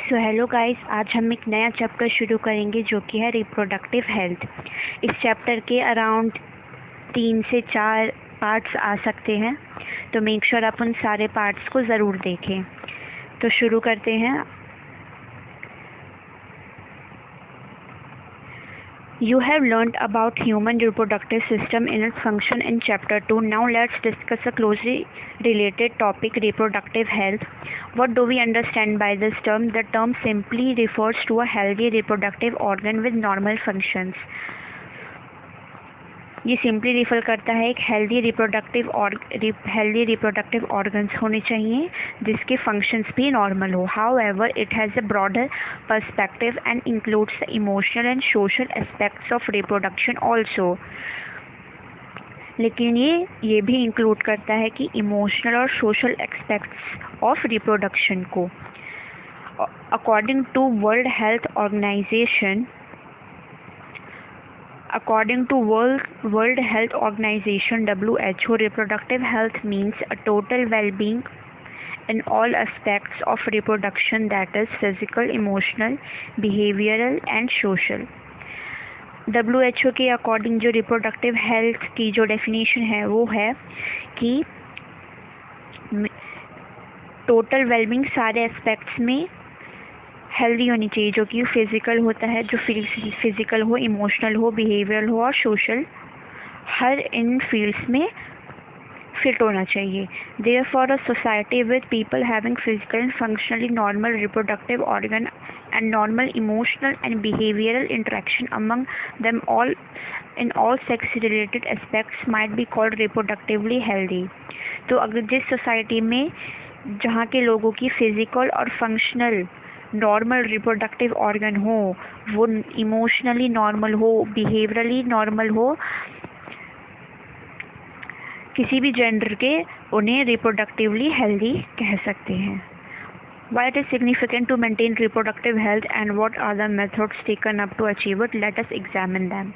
So hello guys, आज हम एक नया चैप्टर शुरू करेंगे जो कि है रिप्रोडक्टिव हेल्थ। इस चैप्टर के अराउंड 3 से 4 पार्ट्स आ सकते हैं, तो मेक श्योर आप उन सारे पार्ट्स को ज़रूर देखें। तो शुरू करते हैं। You have learned about human reproductive system in its function in chapter 2. Now let's discuss a closely related topic, reproductive health. What do we understand by this term? The term simply refers to a healthy reproductive organ with normal functions. ये simply refer करता है एक healthy reproductive organs होने चाहिए जिसके functions भी normal हो। However it has a broader perspective and includes the emotional and social aspects of reproduction also. लेकिन ये भी इंक्लूड करता है कि इमोशनल और सोशल एस्पेक्ट्स ऑफ रिप्रोडक्शन को। According to World Health Organization, According to World Health Organization (WHO), reproductive health means a total well-being in all aspects of reproduction, that is physical, emotional, behavioral and social. WHO के according जो reproductive health की जो definition है वो है कि total wellbeing सारे aspects में हेल्दी होनी चाहिए, जो कि फिज़िकल होता है, जो फिज़िकल हो, इमोशनल हो, बिहेवियरल हो और सोशल, हर इन फील्ड्स में फिट होना चाहिए। Therefore a society with people having physical and functionally normal reproductive organ and normal emotional and behavioural interaction among them all in all sex related aspects might be called reproductively healthy. तो अगर जिस society में जहाँ के लोगों की physical और functional normal reproductive organ हो, वो इमोशनली नॉर्मल हो, बिहेवियरली नॉर्मल हो, किसी भी जेंडर के, उन्हें रिप्रोडक्टिवली हेल्दी कह सकते हैं। Why it is significant to maintain reproductive health and what are the methods taken up to achieve it? Let us examine them.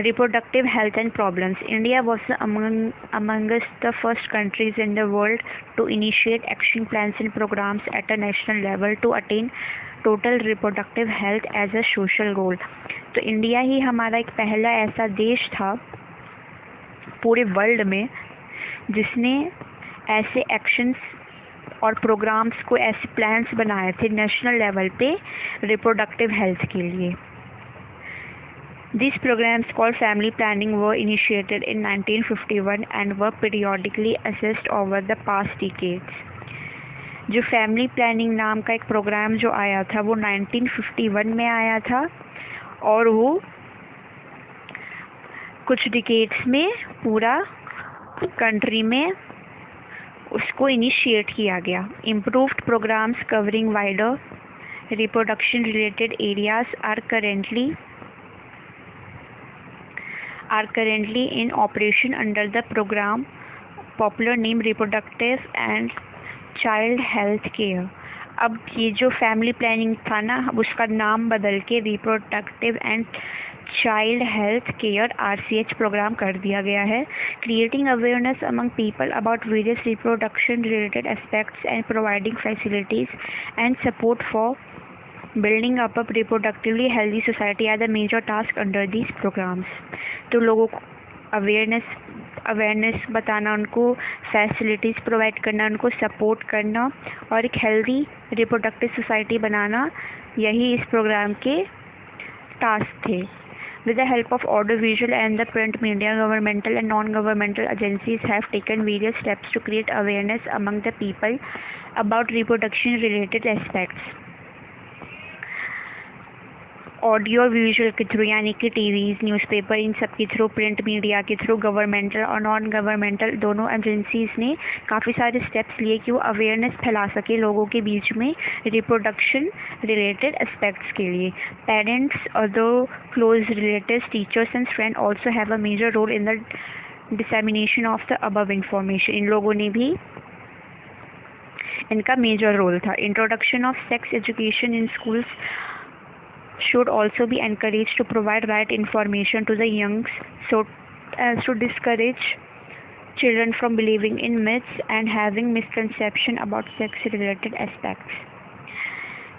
Reproductive health and problems. India was amongst the first countries in the world to initiate action plans and programs at a national level to attain total reproductive health as a social goal. तो India ही हमारा एक पहला ऐसा देश था पूरे world में जिसने ऐसे एक्शंस और प्रोग्राम्स को, ऐसे प्लान्स बनाए थे नेशनल लेवल पे रिप्रोडक्टिव हेल्थ के लिए। These programs called family planning were initiated in 1951 and were periodically assessed over the past decades. जो फैमिली प्लानिंग नाम का एक प्रोग्राम जो आया था वो 1951 में आया था और वो कुछ डिकेड्स में पूरा कंट्री में उसको इनिशिएट किया गया। Improved programmes covering wider reproduction related areas are currently in operation under the program popular name reproductive and child health care। अब ये जो फैमिली प्लानिंग था ना, उसका नाम बदल के reproductive and child health care RCH programme कर दिया गया है। Creating awareness among people about various reproduction related aspects and providing facilities and support for building up a reproductively healthy society are the major tasks under these programs। तो लोगों को awareness बताना, उनको facilities provide करना, उनको support करना और एक हेल्दी रिप्रोडक्टिव सोसाइटी बनाना, यही इस प्रोग्राम के टास्क थे। With the help of audiovisual and the print media, governmental and non-governmental agencies have taken various steps to create awareness among the people about reproduction related aspects। Audio visual के through, यानी कि TVs, newspaper, इन सब के through, print media के through, governmental और non governmental दोनों agencies ने काफ़ी सारे स्टेप्स लिए कि वो अवेयरनेस फैला सके लोगों के बीच में रिप्रोडक्शन रिलेटेड एस्पेक्ट्स के लिए। Parents, other close relatives, teachers and friend also have a major role in the dissemination of the above information. इन लोगों ने भी, इनका मेजर रोल था। Introduction of sex education in schools should also be encouraged to provide right information to the youngs so as to discourage children from believing in myths and having misconception about sex related aspects।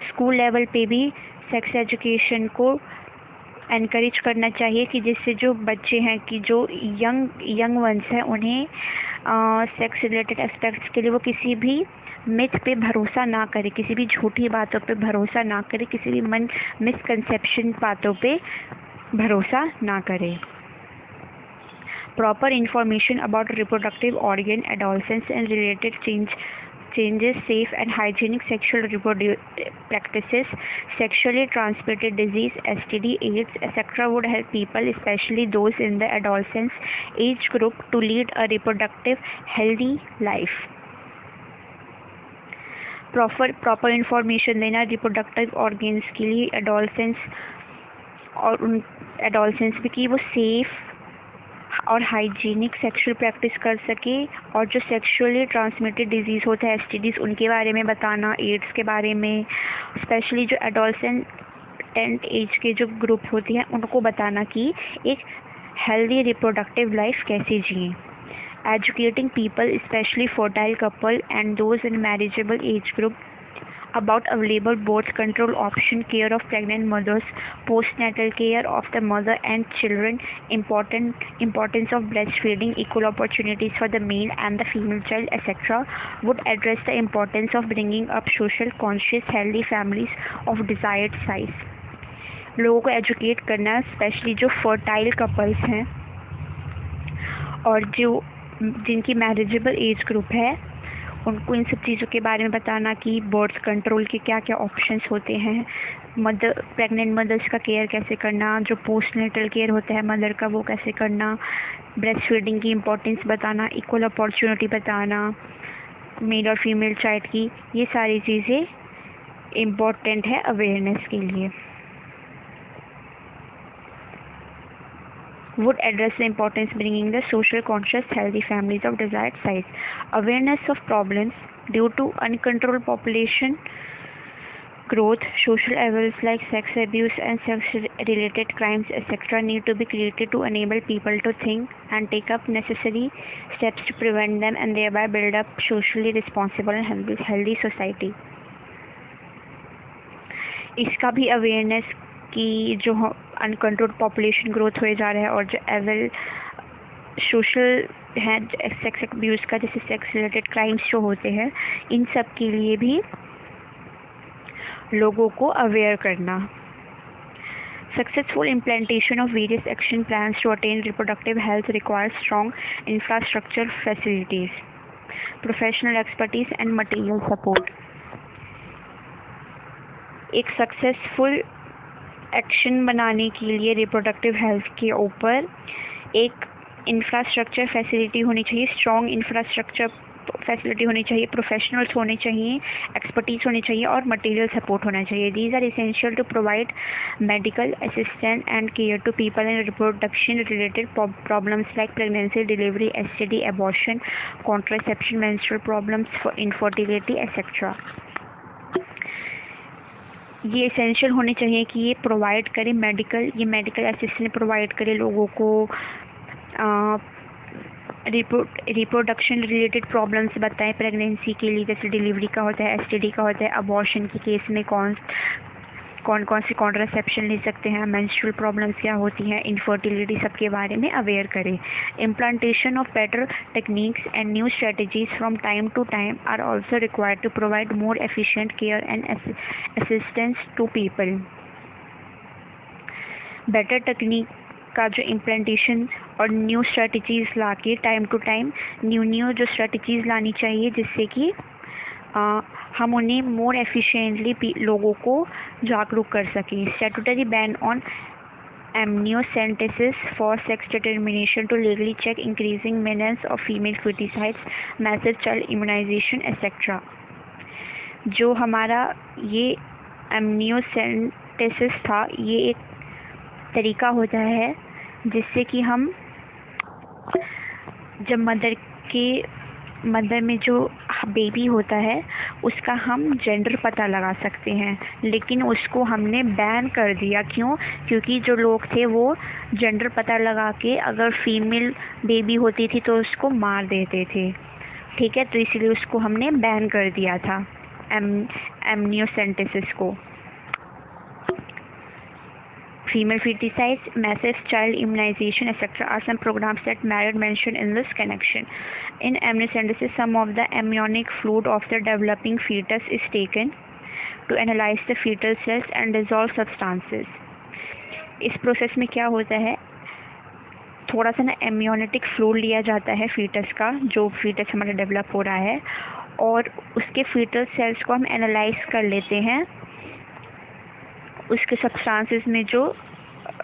School level पे भी sex education को encourage करना चाहिए कि जिससे जो बच्चे हैं कि जो यंग वंस हैं उन्हें सेक्स रिलेटेड एस्पेक्ट्स के लिए वो किसी भी मिथ पे भरोसा ना करे, किसी भी झूठी बातों पे भरोसा ना करे, किसी भी मिसकंसेप्शन बातों पे भरोसा ना करे. Proper information about reproductive organ, adolescence and related changes, safe and hygienic sexual practices, sexually transmitted disease, STD, AIDS, etc. would help people, especially those in the adolescence age group, to lead a reproductive healthy life. Proper information देना reproductive organs के लिए adolescence और उन adolescence भी कि वो safe और hygienic sexual practice कर सके, और जो सेक्सुअली ट्रांसमिटेड डिजीज़ होता है STDs उनके बारे में बताना, एड्स के बारे में, स्पेशली जो एडोलसेंट एज के जो ग्रुप होती हैं उनको बताना कि एक हेल्दी रिप्रोडक्टिव लाइफ कैसे जिएं. Educating people, especially fertile couple and those in marriageable age group, about available birth control option, care of pregnant mothers, postnatal care of the mother and children, importance of breastfeeding, equal opportunities for the male and the female child, etc., would address the importance of bringing up social conscious healthy families of desired size. लोगों को educate करना, specially जो fertile couples हैं और जो जिनकी marriageable age group है उनको इन सब चीज़ों के बारे में बताना कि बर्थ कंट्रोल के क्या क्या ऑप्शंस होते हैं, प्रेग्नेंट मदर्स का केयर कैसे करना, जो पोस्टनेटल केयर होता है मदर का वो कैसे करना, ब्रेस्ट फीडिंग की इम्पोर्टेंस बताना, इक्वल अपॉर्चुनिटी बताना मेल और फीमेल चाइल्ड की, ये सारी चीज़ें इम्पोर्टेंट है अवेयरनेस के लिए. Would address the importance bringing the social conscious healthy families of desired size. Awareness of problems due to uncontrolled population growth, social evils like sex abuse and sex related crimes etc. need to be created to enable people to think and take up necessary steps to prevent them and thereby build up socially responsible and healthy society. इसका भी awareness कि जो uncontrolled population growth हो जा रहा है और जो एवल सोशल है सेक्स अब्यूज़ का, जैसे सेक्स रिलेटेड क्राइम्स जो होते हैं, इन सब के लिए भी लोगों को अवेयर करना. Successful implementation of various action plans to attain reproductive health requires strong infrastructure facilities, professional expertise and material support. एक सक्सेसफुल एक्शन बनाने के लिए रिप्रोडक्टिव हेल्थ के ऊपर एक इंफ्रास्ट्रक्चर फैसिलिटी होनी चाहिए, स्ट्रॉन्ग इंफ्रास्ट्रक्चर फैसिलिटी होनी चाहिए, प्रोफेशनल्स होने चाहिए, एक्सपर्टीज होनी चाहिए और मटेरियल सपोर्ट होना चाहिए. These are essential to provide medical assistance and care to people in reproduction related problems like pregnancy, delivery, STD, abortion, contraception, menstrual problems, infertility etcetera. ये एसेंशियल होने चाहिए कि ये प्रोवाइड करें मेडिकल असिस्टेंस प्रोवाइड करें लोगों को, रिप्रोडक्शन रिलेटेड प्रॉब्लम्स बताएं प्रेगनेंसी के लिए, जैसे डिलीवरी का होता है, STD का होता है, अबॉर्शन के केस में कौन सी कॉन्ट्रासेप्शन ले सकते हैं, मेंस्ट्रुअल प्रॉब्लम्स क्या होती हैं, इनफर्टिलिटी, सबके बारे में अवेयर करें. Implantation of better techniques and new strategies from time to time are also required to provide more efficient care and assistance to people. Better technique का जो इम्प्लांटेशन और न्यू स्ट्रेटजीज ला के टाइम टू टाइम न्यू जो strategies लानी चाहिए जिससे कि हम उन्हें मोर एफिशिएंटली लोगों को जागरूक कर सकें. Statutory ban on amniocentesis for sex determination to legally check increasing menace of female feticides, massive child immunization etc. जो हमारा ये amniocentesis था, ये एक तरीका होता है जिससे कि हम जब मदर में जो बेबी होता है उसका हम जेंडर पता लगा सकते हैं, लेकिन उसको हमने बैन कर दिया. क्यों? क्योंकि जो लोग थे वो जेंडर पता लगा के अगर फीमेल बेबी होती थी तो उसको मार देते थे. ठीक है, तो इसलिए उसको हमने बैन कर दिया था. एमनियोसेंटेसिस को। Female feticides, massive child immunization, etc. are some programs that merit mention in this connection. In amniocentesis, some of the amniotic fluid of the developing fetus is taken to analyze the fetal cells and dissolve substances. इस process में क्या होता है, थोड़ा सा ना amniotic fluid लिया जाता है फीटस का, जो फीटस हमारा डेवलप हो रहा है, और उसके फीटल सेल्स को हम एनालाइज कर लेते हैं, उसके सब्सटेंसेस में जो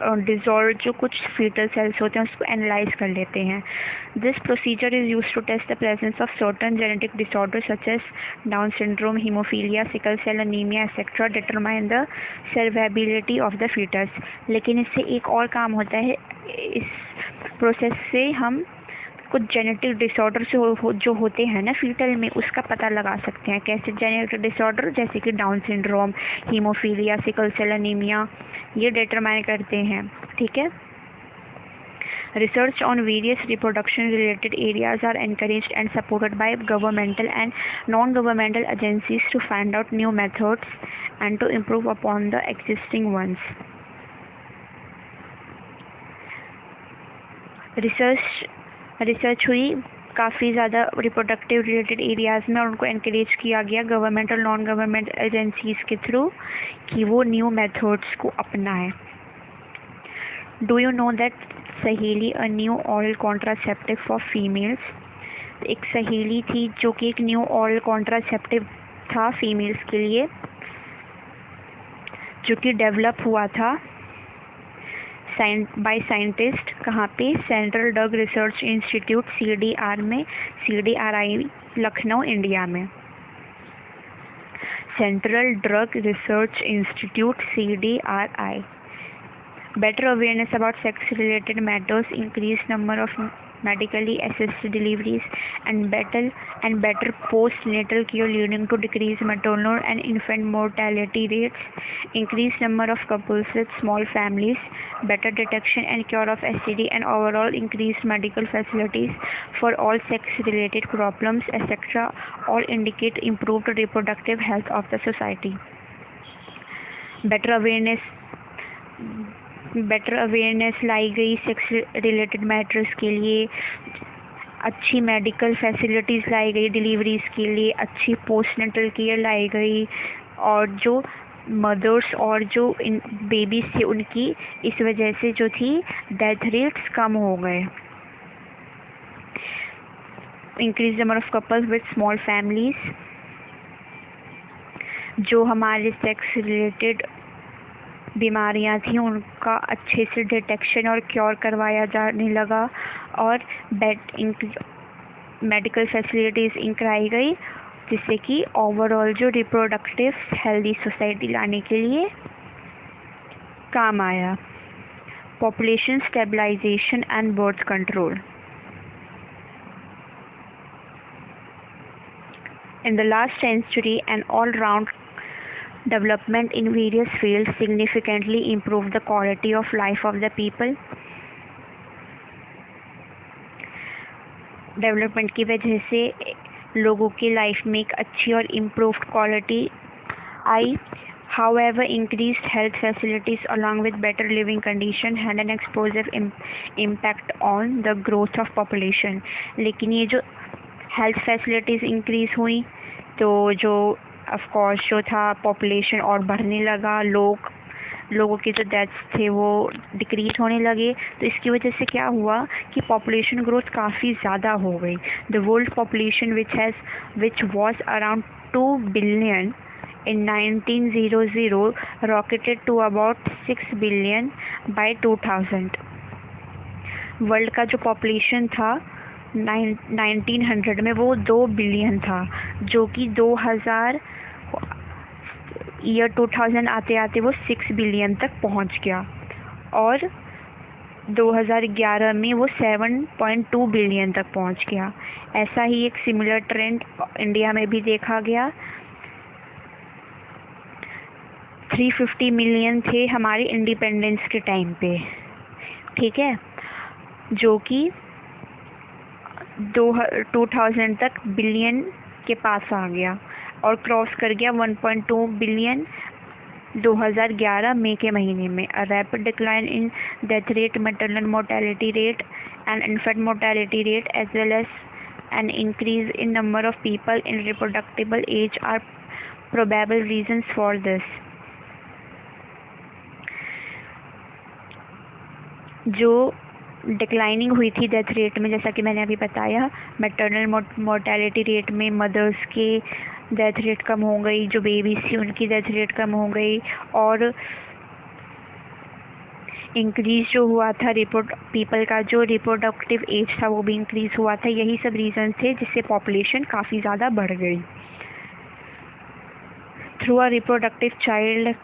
डिजॉल्व जो कुछ फीटल सेल्स होते हैं उसको एनालाइज कर लेते हैं। This procedure is use to test the presence of certain genetic disorder such as Down syndrome, haemophilia, sickle cell anaemia etcetera, determine the survivability of the foetus. लेकिन इससे एक और काम होता है, इस प्रोसेस से हम कुछ जेनेटिक डिसऑर्डर जो होते हैं ना फीटल में, उसका पता लगा सकते हैं। कैसे जेनेटिक डिसऑर्डर, जैसे कि Down syndrome, haemophilia, sickle cell anaemia, ये डिटरमाइन करते हैं। ठीक है। Research on various reproduction related areas are encouraged and supported by governmental and non-governmental agencies to find out new methods and to improve upon the existing ones. Research हुई काफ़ी ज़्यादा reproductive related areas में, और उनको encourage किया गया government और non government agencies के थ्रू कि वो न्यू मेथड्स को अपनाएं। Do you know that Saheli a new oral contraceptive for females? एक सहेली थी जो कि एक न्यू ऑरल कॉन्ट्रासेप्टिव था फीमेल्स के लिए, जो कि डेवलप हुआ था बाय साइंटिस्ट। कहाँ पे? Central drug research institute CDR में, CDRI लखनऊ इंडिया में। Central drug research institute CDRI। Better awareness about sex related matters, increase number of medically assisted deliveries and better postnatal care leading to decreased maternal and infant mortality rates, increased number of couples with small families, better detection and cure of STD, and overall increased medical facilities for all sex related problems, etc. all indicate improved reproductive health of the society. Better awareness लाई गई sex related matters के लिए, अच्छी medical facilities लाई गई deliveries के लिए, अच्छी postnatal care लाई गई, और जो मदर्स और जो इन बेबीज़ थे उनकी इस वजह से जो थी डेथ रेट्स कम हो गए। Increase number of couples with small families, जो हमारे सेक्स रिलेटेड बीमारियां थी उनका अच्छे से डिटेक्शन और क्योर करवाया जाने लगा, और मेडिकल फैसिलिटीज़ इंक्राई गई, जिससे कि ओवरऑल जो रिप्रोडक्टिव हेल्दी सोसाइटी लाने के लिए काम आया। Population stabilisation and birth control. In the last century, an all-round development in various fields significantly improved the quality of life of the people. Development की वजह से लोगों की लाइफ में एक अच्छी और improved quality I. However, increased health facilities along with better living condition had an explosive impact on the growth of population. लेकिन ये जो हेल्थ फैसिलिटीज़ इंक्रीज़ हुई तो जो ऑफकोर्स जो था पॉपुलेशन और बढ़ने लगा, लोगों के जो डेथ्स थे वो डिक्रीज होने लगे। तो इसकी वजह से क्या हुआ कि पॉपुलेशन ग्रोथ काफ़ी ज़्यादा हो गई। The world population which was around 2 billion in 1900 rocketed to about 6 billion by 2000। World का जो पॉपुलेशन था 1900 में वो 2 बिलियन था, जो कि 2000 आते आते वो 6 बिलियन तक पहुंच गया, और 2011 में वो 7.2 बिलियन तक पहुंच गया। ऐसा ही एक सिमिलर ट्रेंड इंडिया में भी देखा गया। 350 मिलियन थे हमारे इंडिपेंडेंस के टाइम पे, ठीक है, जो कि 2000 तक बिलियन के पास आ गया। और क्रॉस कर गया 1.2 बिलियन 2011 मई के महीने में. A rapid decline in death rate, maternal mortality rate and infant mortality rate as well as an increase in number of people in reproducible age are probable reasons for this. जो declining हुई थी death rate में, जैसा कि मैंने अभी बताया, maternal mortality rate में मदर्स के डेथ रेट कम हो गई, जो बेबीज थी उनकी डेथ रेट कम हो गई, और इंक्रीज़ जो हुआ था पीपल का जो रिप्रोडक्टिव एज था वो भी इंक्रीज़ हुआ था. यही सब रीज़न थे जिससे पॉपुलेशन काफ़ी ज़्यादा बढ़ गई. Through a reproductive child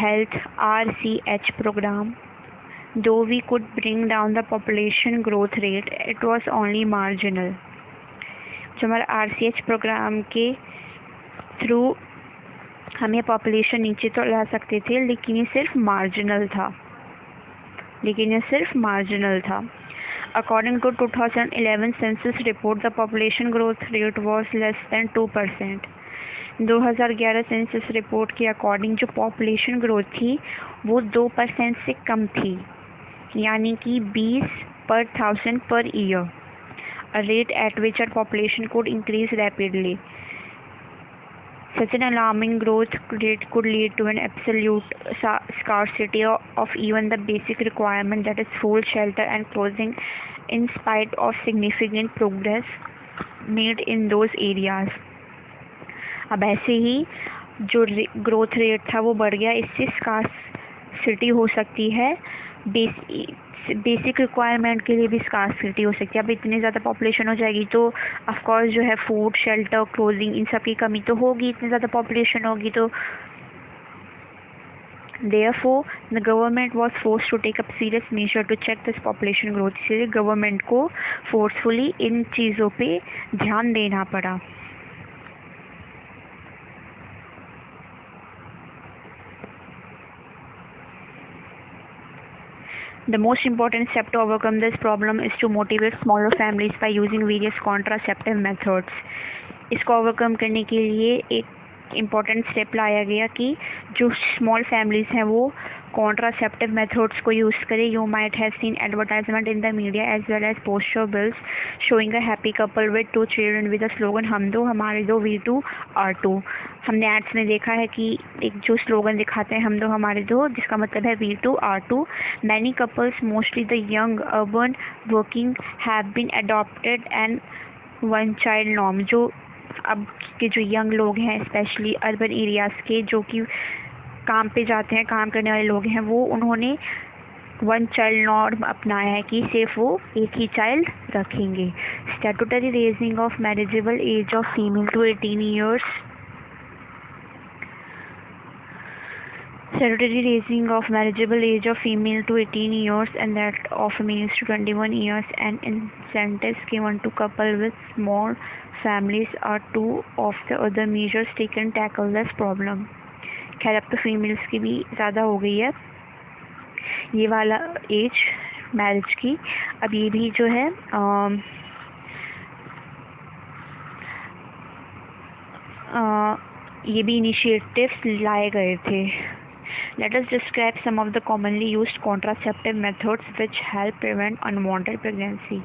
health RCH programme, though we could bring down the population growth rate, it was only marginal. जो हमारा RCH प्रोग्राम के थ्रू हम ये पॉपुलेशन नीचे तो ला सकते थे, लेकिन ये सिर्फ मार्जिनल था. According to 2011 census report, the population growth rate was less than 2%. 2011 census report के अकॉर्डिंग जो पॉपुलेशन ग्रोथ थी वो 2% से कम थी, यानी कि 20 per 1000 per year, a rate at which our population could increase rapidly. Such an alarming growth rate could lead to an absolute scarcity of even the basic requirement, that is food, shelter and clothing, in spite of significant progress made in those areas. अब ऐसे ही जो growth rate था वो बढ़ गया, इससे scarcity हो सकती है, बेसिक रिक्वायरमेंट के लिए भी स्कार्सिटी हो सकती है. अब इतनी ज़्यादा पॉपुलेशन हो जाएगी तो ऑफकोर्स जो है फूड, शेल्टर, क्लोथिंग, इन सब की कमी तो होगी, इतनी ज़्यादा पॉपुलेशन होगी तो. Therefore, the government was forced to take up serious measure to check this population growth. इसलिए गवर्नमेंट को फोर्सफुली इन चीज़ों पे ध्यान देना पड़ा. The most important step to overcome this problem is to motivate smaller families by using various contraceptive methods. इसको overcome करने के लिए एक इम्पॉर्टेंट स्टेप लाया गया कि जो स्मॉल फैमिलीज हैं वो कॉन्ट्रासेप्टिव मेथड्स को यूज़ करें. You might have seen advertisement in the media as well as poster bills showing a happy couple with 2 children with the slogan हम दो हमारे दो V2 R2. हमने एड्स में देखा है कि एक जो स्लोगन दिखाते हैं हम दो हमारे दो, जिसका मतलब है V2 R2. Many couples, mostly the young urban working, have been adopted and 1 child norm. जो अब के जो यंग लोग हैं, स्पेशली अर्बन एरियाज़ के, जो कि काम पे जाते हैं, काम करने वाले लोग हैं, वो उन्होंने 1 चाइल्ड नॉर्म अपनाया है कि सिर्फ वो एक ही चाइल्ड रखेंगे. Statutory raising of marriageable age of female to 18 years. Statutory raising of marriageable age of female to 18 years and that of males to 21 years and incentives given to couple with small families are two of the other measures taken to tackle this problem. खैर अब तो females की भी ज़्यादा हो गई है ये वाला एज मैरिज की. अब ये भी जो है ये भी इनिशिएटिव्स लाए गए थे. Let us describe some of the commonly used contraceptive methods which help prevent unwanted pregnancy.